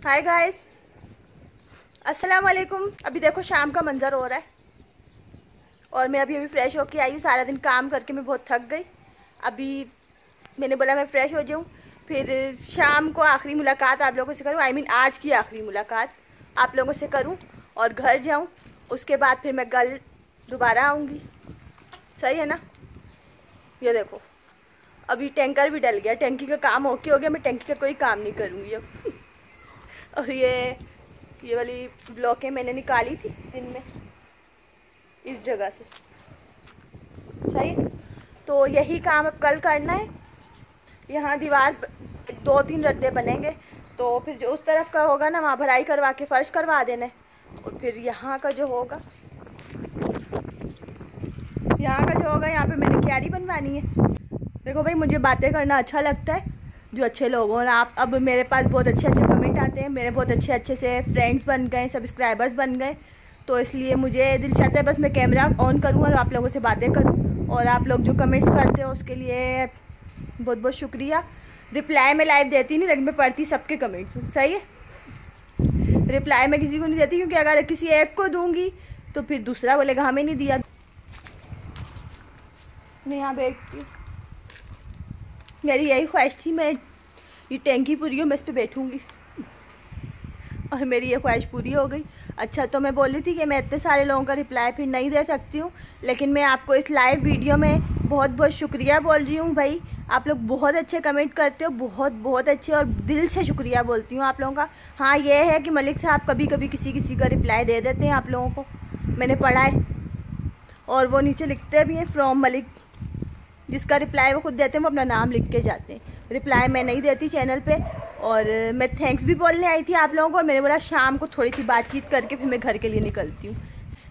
Hi guys, अस्सलाम वालेकुम। अभी देखो शाम का मंजर हो रहा है और मैं अभी फ्रेश होके आई हूँ। सारा दिन काम करके मैं बहुत थक गई। अभी मैंने बोला मैं फ़्रेश हो जाऊँ, फिर शाम को आखिरी मुलाकात आप लोगों से करूँ। आज की आखिरी मुलाकात आप लोगों से करूँ और घर जाऊँ। उसके बाद फिर मैं कल दोबारा आऊँगी। सही है ना। ये देखो अभी टैंकर भी डल गया, टैंकी का काम ओके हो गया। मैं टैंकी का कोई काम नहीं करूँगी अब। और ये वाली ब्लॉकें मैंने निकाली थी दिन में इस जगह से। सही, तो यही काम अब कल करना है। यहाँ दीवार 2-3 रद्दे बनेंगे, तो फिर जो उस तरफ का होगा ना, वहाँ भराई करवा के फर्श करवा देना है। और फिर यहाँ का जो होगा, यहाँ पे मैंने क्यारी बनवानी है। देखो भाई, मुझे बातें करना अच्छा लगता है जो अच्छे लोग हों। आप अब मेरे पास बहुत अच्छे कमेंट आते हैं, मेरे बहुत अच्छे से फ्रेंड्स बन गए, सब्सक्राइबर्स बन गए। तो इसलिए मुझे दिल चाहता है बस मैं कैमरा ऑन करूँ और आप लोगों से बातें करूँ। और आप लोग जो कमेंट्स करते हो उसके लिए बहुत बहुत शुक्रिया। रिप्लाई मैं लाइव देती नहीं, लेकिन मैं पढ़ती सबके कमेंट्स हूँ। सही है, रिप्लाई मैं किसी को नहीं देती, क्योंकि अगर किसी एक को दूँगी तो फिर दूसरा बोलेगा हमें नहीं दिया। मैं यहाँ बैठती हूँ, मेरी यही ख्वाहिश थी मैं ये टैंकी पूरी हो मैं इस पर बैठूँगी, और मेरी ये ख्वाहिश पूरी हो गई। अच्छा, तो मैं बोल रही थी कि मैं इतने सारे लोगों का रिप्लाई फिर नहीं दे सकती हूँ, लेकिन मैं आपको इस लाइव वीडियो में बहुत बहुत शुक्रिया बोल रही हूँ। भाई आप लोग बहुत अच्छे कमेंट करते हो, बहुत बहुत अच्छे, और दिल से शुक्रिया बोलती हूँ आप लोगों का। हाँ, ये है कि मलिक साहब कभी कभी किसी का रिप्लाई दे देते हैं आप लोगों को, मैंने पढ़ा है। और वो नीचे लिखते भी हैं फ्रॉम मलिक, जिसका रिप्लाई वो खुद देते हैं, वो अपना नाम लिख के जाते हैं। रिप्लाई मैं नहीं देती चैनल पे। और मैं थैंक्स भी बोलने आई थी आप लोगों को, और मैंने बोला शाम को थोड़ी सी बातचीत करके फिर मैं घर के लिए निकलती हूँ।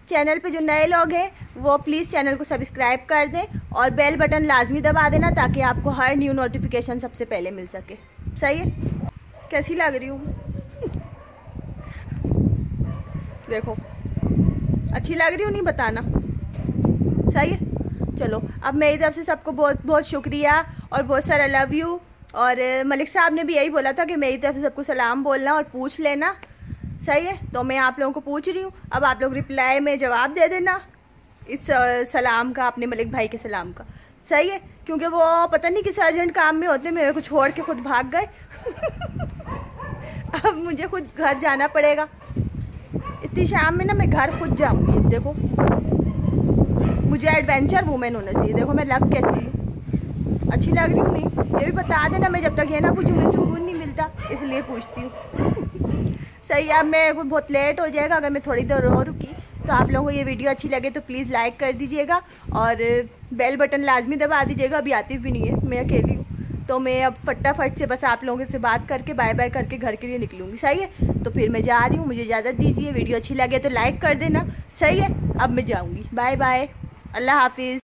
चैनल पे जो नए लोग हैं वो प्लीज़ चैनल को सब्सक्राइब कर दें और बेल बटन लाजमी दबा देना, ताकि आपको हर न्यू नोटिफिकेशन सबसे पहले मिल सके। सही है, कैसी लग रही हूँ? देखो अच्छी लग रही हूँ, नहीं बताना। सही है, चलो अब मेरी तरफ से सबको बहुत बहुत शुक्रिया और बहुत सारा लव यू। और मलिक साहब ने भी यही बोला था कि मेरी तरफ से सबको सलाम बोलना और पूछ लेना। सही है, तो मैं आप लोगों को पूछ रही हूँ। अब आप लोग रिप्लाई में जवाब दे देना इस सलाम का, अपने मलिक भाई के सलाम का। सही है, क्योंकि वो पता नहीं किस अर्जेंट काम में होते, मेरे को छोड़ के खुद भाग गए। अब मुझे खुद घर जाना पड़ेगा। इतनी शाम में ना मैं घर खुद जाऊँगी। देखो मुझे एडवेंचर वूमेन होना चाहिए। देखो मैं लग कैसी हूँ, अच्छी लग रही हूँ नहीं? ये भी बता देना, मैं जब तक ये ना पूछूँगी सुकून नहीं मिलता, इसलिए पूछती हूँ। सही है, अब मैं बहुत लेट हो जाएगा अगर मैं थोड़ी देर और रुकी। तो आप लोगों को ये वीडियो अच्छी लगे तो प्लीज़ लाइक कर दीजिएगा और बेल बटन लाजमी दबा दीजिएगा। अभी आती भी नहीं है, मैं अकेली हूँ, तो मैं अब फटाफट से बस आप लोगों से बात करके बाय बाय करके घर के लिए निकलूँगी। सही है, तो फिर मैं जा रही हूँ, मुझे इजाज़त दीजिए। वीडियो अच्छी लगे तो लाइक कर देना। सही है, अब मैं जाऊँगी। बाय बाय, अल्लाह हाफिज़।